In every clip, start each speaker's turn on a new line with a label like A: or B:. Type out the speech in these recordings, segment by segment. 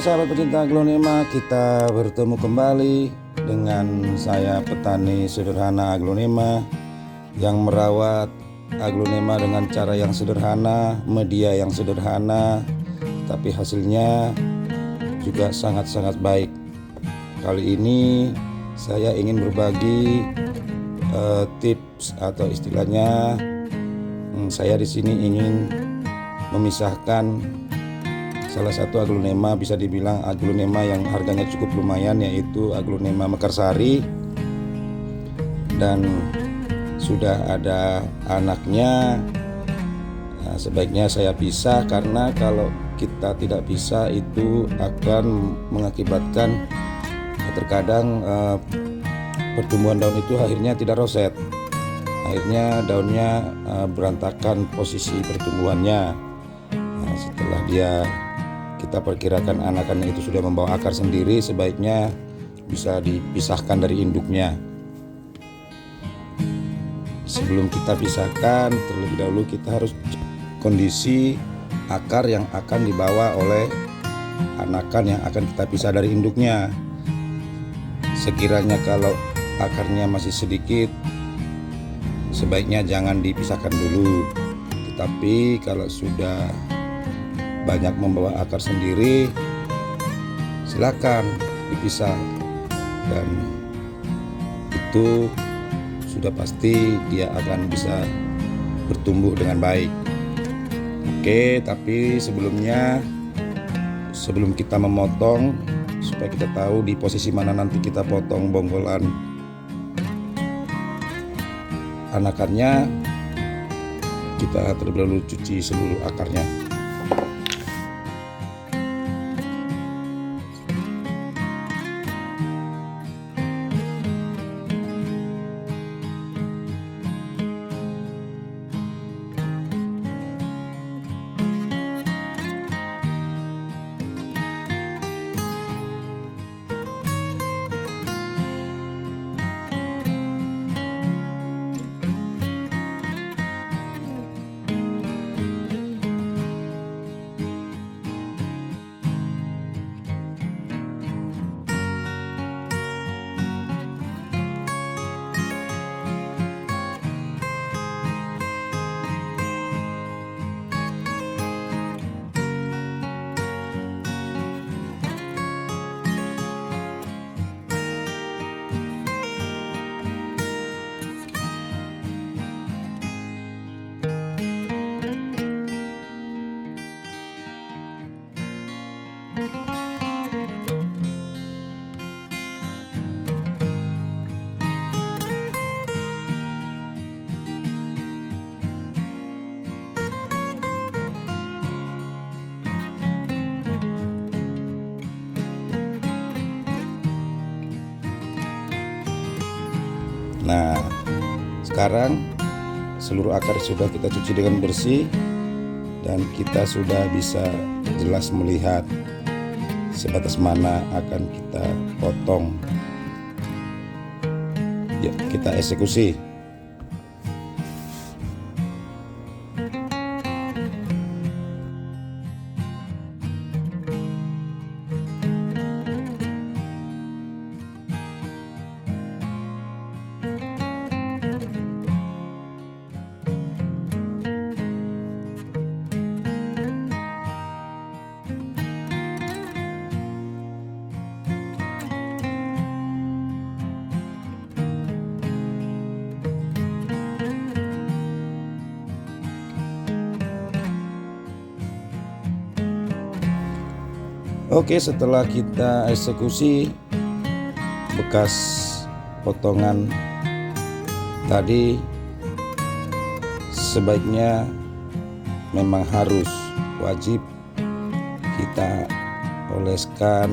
A: sahabat pecinta aglonema, kita bertemu kembali dengan saya petani sederhana aglonema yang merawat aglonema dengan cara yang sederhana, media yang sederhana, tapi hasilnya juga sangat-sangat baik. Kali ini saya ingin berbagi tips atau istilahnya saya di sini ingin memisahkan salah satu aglonema, bisa dibilang aglonema yang harganya cukup lumayan, yaitu aglonema Mekarsari, dan sudah ada anaknya. Nah, sebaiknya saya pisah karena kalau kita tidak pisah itu akan mengakibatkan terkadang pertumbuhan daun itu akhirnya tidak roset, akhirnya daunnya berantakan posisi pertumbuhannya. Nah, setelah kita perkirakan anakannya itu sudah membawa akar sendiri, sebaiknya bisa dipisahkan dari induknya. Sebelum kita pisahkan, terlebih dahulu kita harus kondisi akar yang akan dibawa oleh anakan yang akan kita pisah dari induknya. Sekiranya kalau akarnya masih sedikit, sebaiknya jangan dipisahkan dulu. Tetapi kalau sudah banyak membawa akar sendiri, silakan dipisah, dan itu sudah pasti dia akan bisa bertumbuh dengan baik. Oke, tapi sebelum kita memotong, supaya kita tahu di posisi mana nanti kita potong bonggolan anakannya, kita terlebih dahulu cuci seluruh akarnya. Nah, sekarang seluruh akar sudah kita cuci dengan bersih, dan kita sudah bisa jelas melihat sebatas mana akan kita potong. Ya, kita eksekusi. Oke, setelah kita eksekusi bekas potongan tadi, sebaiknya memang harus wajib kita oleskan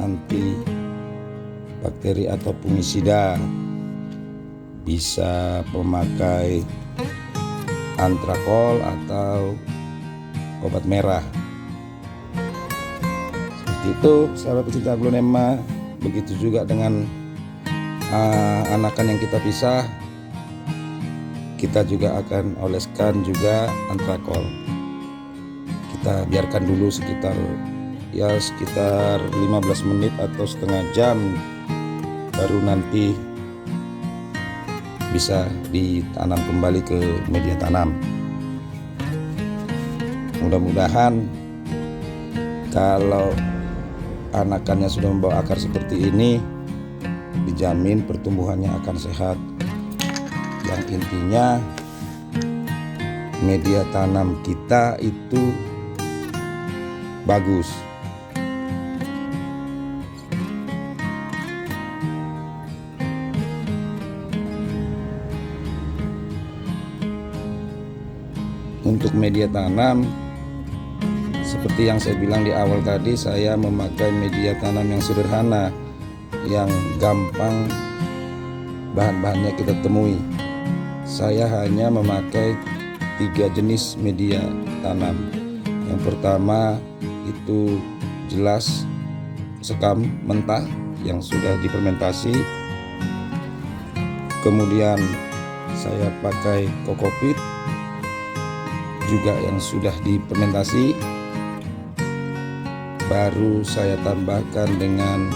A: anti bakteri atau fungisida. Bisa memakai antrakol atau obat merah. Itu sahabat pecinta aglonema. Begitu juga dengan anakan yang kita pisah, kita juga akan oleskan juga antrakol. Kita biarkan dulu sekitar ya sekitar 15 menit atau setengah jam, baru nanti bisa ditanam kembali ke media tanam. Mudah-mudahan kalau anakannya sudah membawa akar seperti ini, dijamin pertumbuhannya akan sehat. Yang intinya media tanam kita itu bagus. Untuk media tanam, seperti yang saya bilang di awal tadi, saya memakai media tanam yang sederhana, yang gampang bahan-bahannya kita temui. Saya hanya memakai 3 jenis media tanam. Yang pertama itu jelas sekam mentah yang sudah difermentasi. Kemudian saya pakai kokopit juga yang sudah difermentasi. Baru saya tambahkan dengan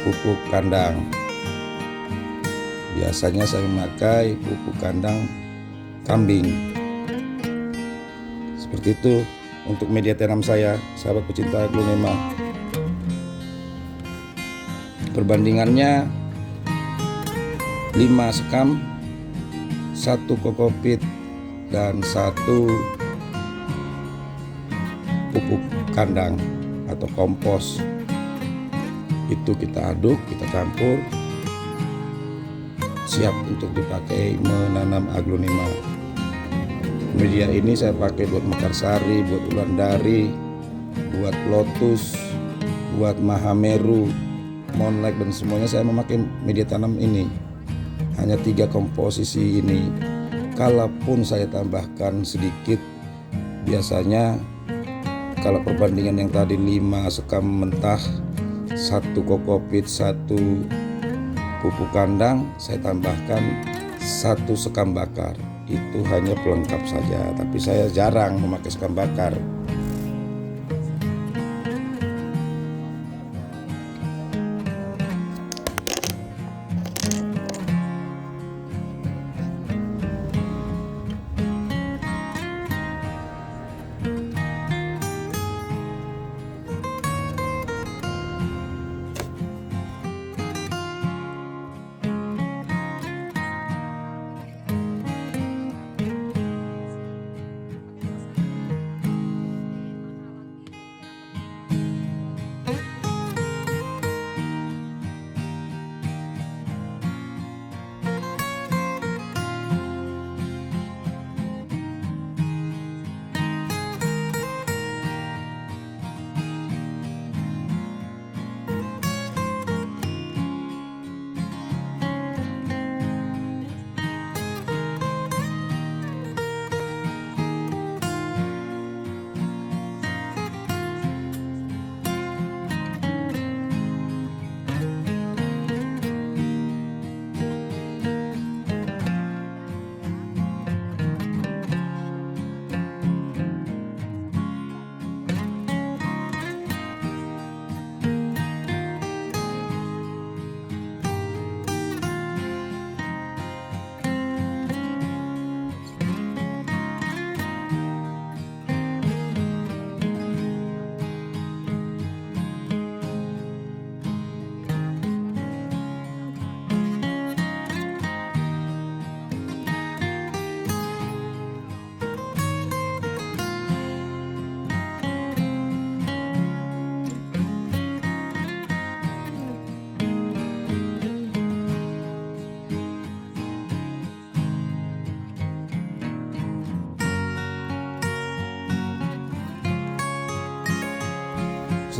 A: pupuk kandang. Biasanya saya memakai pupuk kandang kambing. Seperti itu untuk media tanam saya, sahabat pecinta aglonema. Perbandingannya 5 sekam, 1 kokopit, dan 1 pupuk kandang atau kompos. Itu kita aduk, kita campur, siap untuk dipakai menanam aglonema. Media ini saya pakai buat mekarsari, buat ulandari, buat lotus, buat mahameru, monlek, dan semuanya saya memakai media tanam ini. Hanya 3 komposisi ini. Kalaupun saya tambahkan sedikit, biasanya kalau perbandingan yang tadi 5 sekam mentah, 1 kokopit, 1 pupuk kandang, saya tambahkan 1 sekam bakar. Itu hanya pelengkap saja, tapi saya jarang memakai sekam bakar.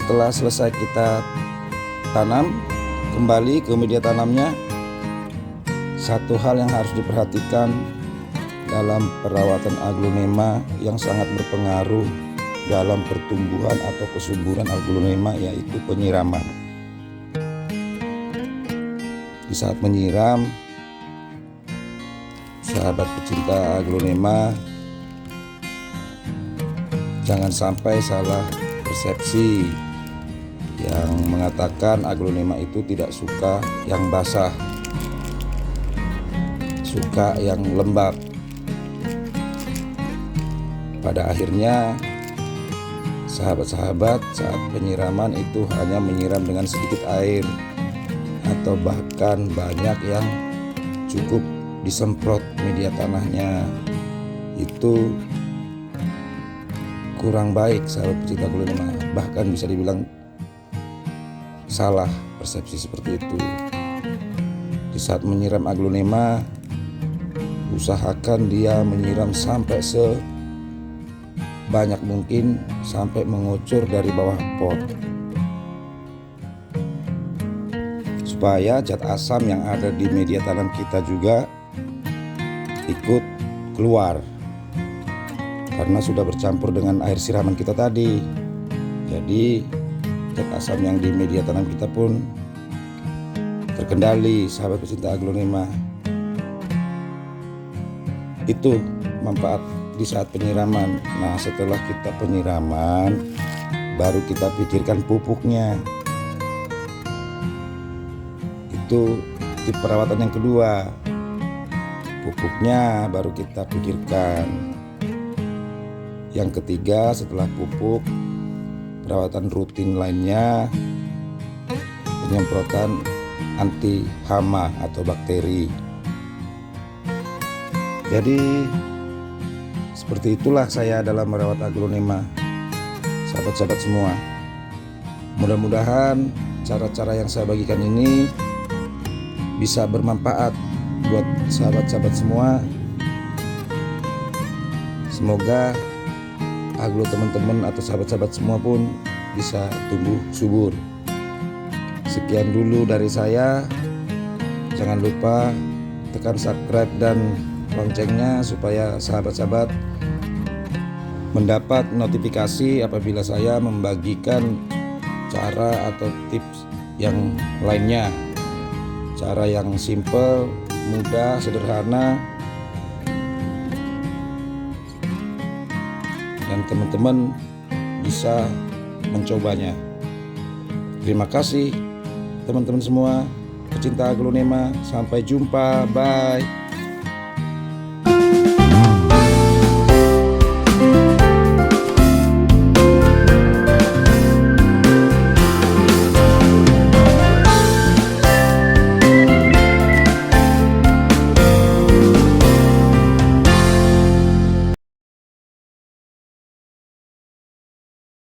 A: Setelah selesai kita tanam, kembali ke media tanamnya. Satu hal yang harus diperhatikan dalam perawatan aglonema yang sangat berpengaruh dalam pertumbuhan atau kesuburan aglonema, yaitu penyiraman. Di saat menyiram, sahabat pecinta aglonema, Jangan sampai salah persepsi yang mengatakan aglonema itu tidak suka yang basah, suka yang lembab. Pada akhirnya sahabat-sahabat saat penyiraman itu hanya menyiram dengan sedikit air, atau bahkan banyak yang cukup disemprot media tanahnya. Itu kurang baik sahabat pecinta aglonema, bahkan bisa dibilang salah persepsi seperti itu. Di saat menyiram aglonema, usahakan dia menyiram sampai sebanyak mungkin sampai mengucur dari bawah pot, supaya zat asam yang ada di media tanam kita juga ikut keluar karena sudah bercampur dengan air siraman kita tadi. Jadi zat asam yang di media tanam kita pun terkendali, sahabat pecinta aglonema. Itu manfaat di saat penyiraman. Nah, setelah kita penyiraman, baru kita pikirkan pupuknya. Itu tip perawatan yang kedua. Pupuknya baru kita pikirkan. Yang ketiga, setelah pupuk, perawatan rutin lainnya, penyemprotan anti hama atau bakteri. Jadi seperti itulah saya dalam merawat aglonema, sahabat-sahabat semua. Mudah-mudahan cara-cara yang saya bagikan ini bisa bermanfaat buat sahabat-sahabat semua. Semoga aglo teman-teman atau sahabat-sahabat semua pun bisa tumbuh subur. Sekian dulu dari saya. Jangan lupa tekan subscribe dan loncengnya supaya sahabat-sahabat mendapat notifikasi apabila saya membagikan cara atau tips yang lainnya. Cara yang simple, mudah, sederhana, dan teman-teman bisa mencobanya. Terima kasih teman-teman semua pecinta aglonema. Sampai jumpa, bye.